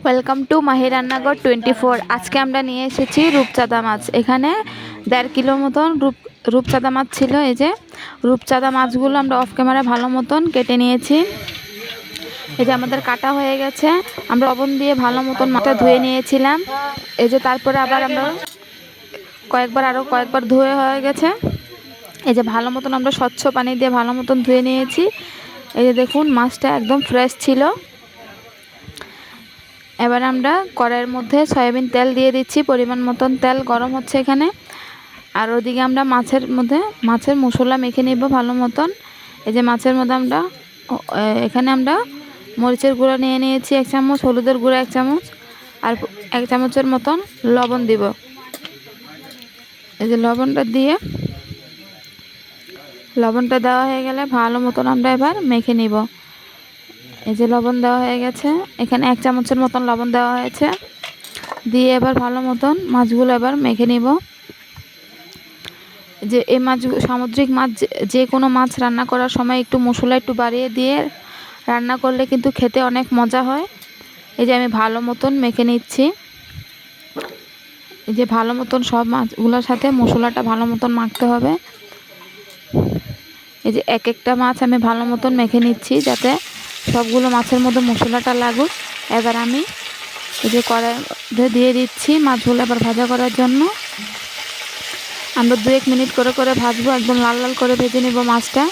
Welcome to Mahi রান্নাঘর 24। আজকে আমরা নিয়ে এসেছি রূপচাঁদা মাছ। এখানে 1.5 কিলো মতন রূপচাঁদা মাছ ছিল। এই যে রূপচাঁদা মাছগুলো আমরা অফ ক্যামেরা ভালো মতন কেটে নিয়েছি। এই যে আমাদের কাটা হয়ে গেছে। আমরা লবণ দিয়ে ভালো মতন মাছটা ধুয়ে নিয়েছিলাম। এই যে তারপরে আবার আমরা কয়েকবার ধুয়ে হয়ে গেছে। এই যে ভালো মতন আমরা স্বচ্ছ পানি দিয়ে ভালো মতন ধুয়ে নিয়েছি। এই যে দেখুন মাছটা একদম ফ্রেশ ছিল। এবার আমরা কড়াইয়ের মধ্যে সয়াবিন তেল দিয়ে দিচ্ছি। পরিমাণ মতন তেল গরম হচ্ছে এখানে। আর ওদিকে আমরা মাছের মশলা মেখে নিব ভালো মতন। এই যে মাছের মধ্যে এখানে আমরা মরিচের গুঁড়া নিয়ে নিয়েছি 1 চামচ, হলুদের গুঁড়া 1 চামচ, আর 1 চামচের মতন লবণ দিব। এই যে লবণটা দেওয়া হয়ে গেলে ভালো মতন আমরা এবার মেখে নিব। এই যে লবণ দেওয়া হয়ে গেছে, এখানে 1 চামচের মতন লবণ দেওয়া হয়েছে। দিয়ে এবার ভালো মতন মাছগুলো এবার মেখে নিব। যে এই সামুদ্রিক মাছ, যে কোনো মাছ রান্না করার সময় একটু মশলা একটু বাড়িয়ে দিয়ে রান্না করলে কিন্তু খেতে অনেক মজা হয়। এই যে আমি ভালো মতন মেখে নিচ্ছি। এই যে ভালো মতন সব মাছগুলোর সাথে মশলাটা ভালো মতন মাখতে হবে। এই যে একটা মাছ আমি ভালো মতন মেখে নিচ্ছি যাতে সবগুলো মাছের মধ্যে মশলাটা লাগুক। এবার আমি এই যে কড়াইতে দিয়ে দিচ্ছি মাছগুলো এবার ভাজা করার জন্য। আমরা 2-1 মিনিট করে ভাজবো, একদম লাল লাল করে ভেজে নেব মাছটা।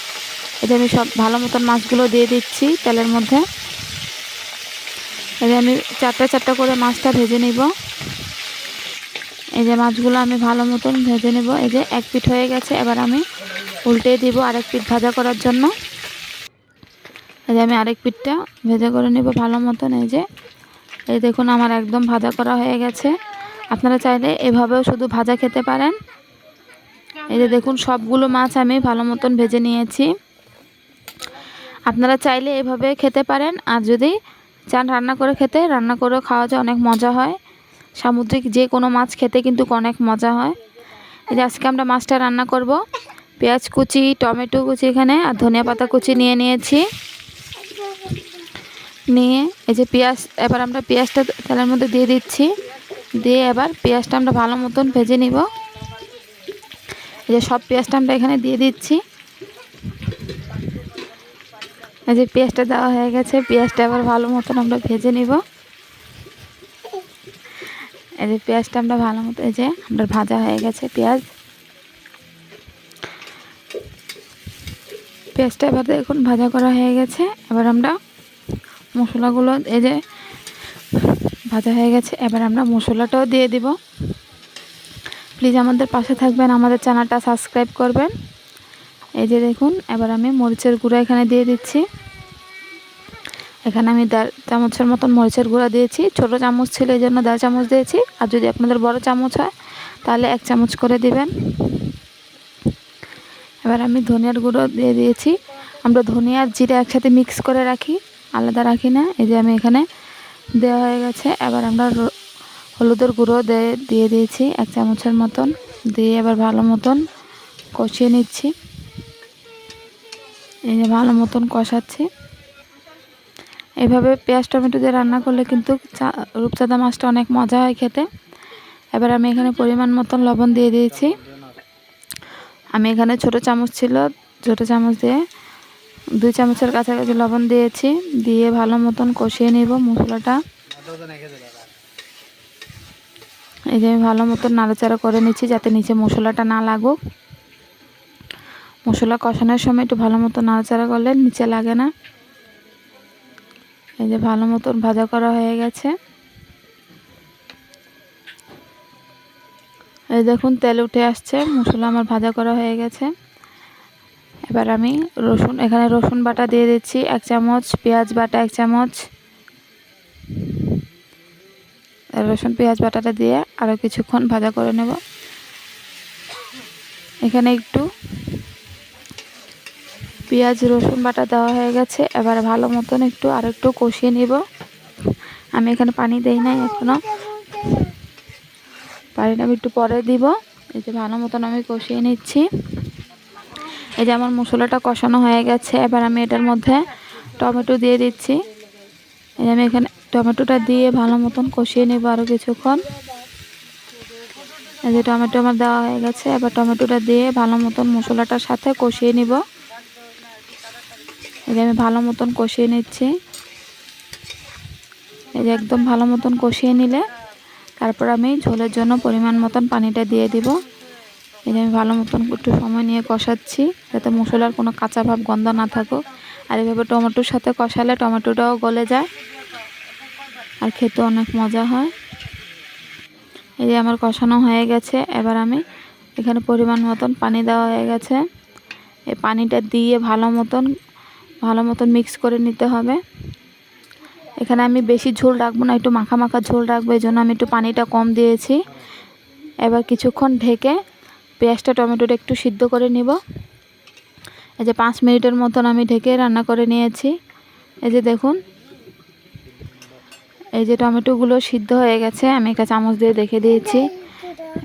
এই যে আমি সব ভালো মতন মাছগুলো দিয়ে দিচ্ছি তেলের মধ্যে। এই যে আমি চারটা করে মাছটা ভেজে নিব। এই যে মাছগুলো আমি ভালো মতন ভেজে নেব। এই যে 1 পিঠ হয়ে গেছে, এবার আমি উল্টে দিব আরেক পিঠ ভাজা করার জন্য। এই যে আমি আরেক পিঠটা ভেজা করে নেব ভালো মতন। এই দেখুন আমার একদম ভাজা করা হয়ে গেছে। আপনারা চাইলে এভাবেও শুধু ভাজা খেতে পারেন। এই যে দেখুন সবগুলো মাছ আমি ভালো মতন ভেজে নিয়েছি। আপনারা চাইলে এভাবে খেতে পারেন, আর যদি চান রান্না করেও খাওয়া যায়, অনেক মজা হয়। সামুদ্রিক যে কোনো মাছ খেতে কিন্তু অনেক মজা হয়। এই যে আজকে আমরা মাছটা রান্না করব। পেঁয়াজ কুচি, টমেটো কুচি এখানে আর ধনিয়া পাতা কুচি নিয়ে নিয়েছি। এই যে এবার আমরা পেঁয়াজটা তেলের মধ্যে দিয়ে দিচ্ছি। দিয়ে এবার পেঁয়াজটা আমরা ভালো মতন ভেজে নিব। এই যে সব পেঁয়াজটা আমরা এখানে দিয়ে দিচ্ছি। এই যে পেঁয়াজটা দেওয়া হয়ে গেছে, পেঁয়াজটা এবার ভালো মতন আমরা ভেজে নিব। এই যে পেঁয়াজটা আমরা ভালো মতো এই যে আমরা ভাজা হয়ে গেছে পেঁয়াজটা এবার দেখুন ভাজা করা হয়ে গেছে। এবার আমরা মশলাগুলো এই যে ভাজা হয়ে গেছে, এবার আমরা মশলাটাও দিয়ে দিব। প্লিজ আমাদের পাশে থাকবেন, আমাদের চ্যানেলটা সাবস্ক্রাইব করবেন। এই যে দেখুন এবার আমি মরিচের গুঁড়া এখানে দিয়ে দিচ্ছি। এখানে আমি 1.5 চামচের মতন মরিচের গুঁড়া দিয়েছি। ছোটো চামচ ছিল এই জন্য 1.5 চামচ দিয়েছি, আর যদি আপনাদের বড় চামচ হয় তাহলে 1 চামচ করে দিবেন। এবার আমি ধনিয়ার গুঁড়ো দিয়ে দিয়েছি। আমরা ধনিয়া আর জিরা একসাথে মিক্স করে রাখি, আলাদা রাখি না। এই যে আমি এখানে দেওয়া হয়ে গেছে। এবার আমরা হলুদের গুঁড়ো দিয়ে দিয়েছি 1 চামচের মতন। দিয়ে এবার ভালো মতন কষিয়ে নিচ্ছি। এই যে ভালো মতন কষাচ্ছি। এইভাবে পেঁয়াজ টমেটো দিয়ে রান্না করলে কিন্তু রূপচাঁদা মাছটা অনেক মজা হয় খেতে। এবার আমি এখানে পরিমাণ মতন লবণ দিয়ে দিয়েছি। আমি এখানে ছোটো চামচ দিয়ে 2 চামচের কাছাকাছি লবণ দিয়েছি। দিয়ে ভালো মতন কষিয়ে নিব মশলাটা। এই যে আমি ভালো মতন নাড়াচাড়া করে নিচ্ছি যাতে নিচে মশলাটা না লাগুক। মশলা কষানোর সময় একটু ভালো মতো নাড়াচাড়া করলে নিচে লাগে না। এই যে ভালো মতন ভাজা করা হয়ে গেছে। এই দেখুন তেল উঠে আসছে, মশলা আমার ভাজা করা হয়ে গেছে। এবার আমি এখানে রসুন বাটা দিয়ে দিচ্ছি 1 চামচ, পেঁয়াজ বাটা 1 চামচ। রসুন পেঁয়াজ বাটাটা দিয়ে আরও কিছুক্ষণ ভাজা করে নেব। এখানে একটু পেঁয়াজ রসুন বাটা দেওয়া হয়ে গেছে। এবার ভালো মতন আরেকটু কষিয়ে নিব। আমি এখানে পানি দেই নাই এখনও, পানিটা আমি একটু পরে দিব। এই যে ভালো মতন আমি কষিয়ে নিচ্ছি। এই যে আমার মশলাটা কষানো হয়ে গেছে। এবার আমি এটার মধ্যে টমেটো দিয়ে দিচ্ছি। এই যে আমি এখানে টমেটোটা দিয়ে ভালো মতন কষিয়ে নেব আরও কিছুক্ষণ। এই যে টমেটো আমার দেওয়া হয়ে গেছে, এবার টমেটোটা দিয়ে ভালো মতন মশলাটার সাথে কষিয়ে নিব। এই যে আমি ভালো মতন কষিয়ে নিচ্ছি। এই যে একদম ভালো মতন কষিয়ে নিলে তারপর আমি ঝোলের জন্য পরিমাণ মতন পানিটা দিয়ে দিব। এই যে আমি ভালো মতন একটু সময় নিয়ে কষাচ্ছি যাতে মশলার কোনো কাঁচা ভাব গন্ধ না থাকুক। আর এভাবে টমেটোর সাথে কষালে টমেটোটাও গলে যায় আর খেতে অনেক মজা হয়। এই যে আমার কষানো হয়ে গেছে, এবার আমি এখানে পরিমাণ মতন পানি দেওয়া হয়ে গেছে। এই পানিটা দিয়ে ভালো মতন মিক্স করে নিতে হবে। এখানে আমি বেশি ঝোল রাখবো না, একটু মাখা মাখা ঝোল রাখবো, এই জন্য আমি একটু পানিটা কম দিয়েছি। এবার কিছুক্ষণ ঢেকে পেঁয়াজটা টমেটোটা একটু সিদ্ধ করে নিব। এই যে 5 মিনিটের মতন আমি ঢেকে রান্না করে নিয়েছি। এই যে দেখুন, এই যে টমেটোগুলো সিদ্ধ হয়ে গেছে, আমি একটা চামচ দিয়ে দেখে দিয়েছি।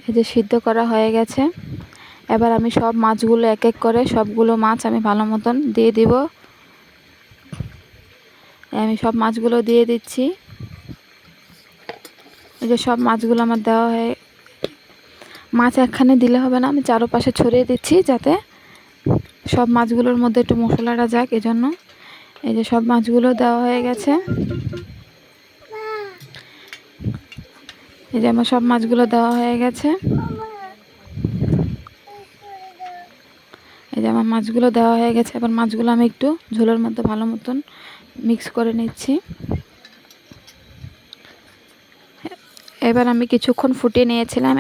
এই যে সিদ্ধ করা হয়ে গেছে। এবার আমি সব মাছগুলো এক এক করে সবগুলো মাছ আমি ভালো মতন দিয়ে দিব। আমি সব মাছগুলো দিয়ে দিচ্ছি। এই যে সব মাছগুলো আমার দেওয়া হয়ে, মাছ একখানে দিলে হবে না, আমি চারপাশে ছড়িয়ে দিচ্ছি যাতে সব মাছগুলোর মধ্যে একটু মশলাটা যাক, এজন্য। এই যে সব মাছগুলো দেওয়া হয়ে গেছে। এই যে আমার সব মাছগুলো দেওয়া হয়ে গেছে। এই যে আমার মাছগুলো দেওয়া হয়ে গেছে। এবার মাছগুলো আমি একটু ঝোলের মধ্যে ভালো মতন মিক্স করে নিচ্ছি। এবার আমি কিছুক্ষণ ফুটিয়ে নিয়েছিলাম।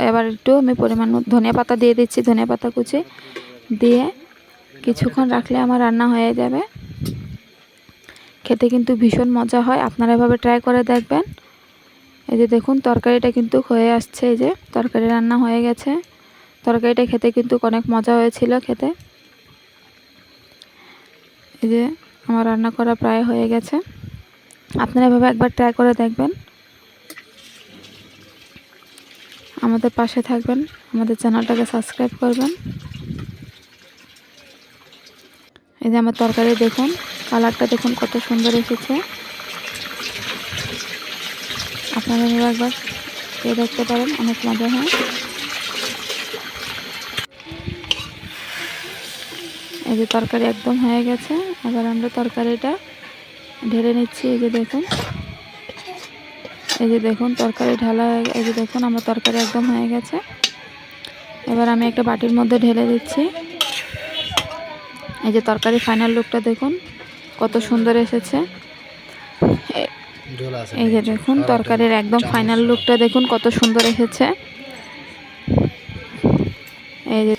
এবার একটু আমি পরিমাণ মতো ধনিয়া পাতা দিয়ে দিচ্ছি। ধনিয়া পাতা কুচি দিয়ে কিছুক্ষণ রাখলে আমার রান্না হয়ে যাবে। খেতে কিন্তু ভীষণ মজা হয়, আপনারা এভাবে ট্রাই করে দেখবেন। এই যে দেখুন তরকারিটা কিন্তু হয়ে আসছে। এই যে তরকারি রান্না হয়ে গেছে। তরকারিটা খেতে কিন্তু অনেক মজা হয়েছিল খেতে। এই যে আমার রান্না করা প্রায় হয়ে গেছে। আপনারা এভাবে একবার ট্রাই করে দেখবেন। আমাদের পাশে থাকবেন, আমাদের চ্যানেলটাকে সাবস্ক্রাইব করবেন। এই যে আমার তরকারি দেখুন, কালারটা দেখুন কত সুন্দর এসেছে। আপনারা একবার খেয়ে দেখতে পারেন, অনেক মজা হয়। এই যে তরকারি একদম হয়ে গেছে। এবার আমরা তরকারিটা ঢেলে নিচ্ছি। এই যে দেখুন, এই যে দেখুন তরকারি ঢালা হয়ে, এই যে দেখুন আমার তরকারি একদম হয়ে গেছে। এবার আমি একটা বাটির মধ্যে ঢেলে দিচ্ছি। এই যে তরকারি ফাইনাল লুকটা দেখুন কত সুন্দর এসেছে। এই যে দেখুন তরকারির একদম ফাইনাল লুকটা দেখুন কত সুন্দর এসেছে। এই যে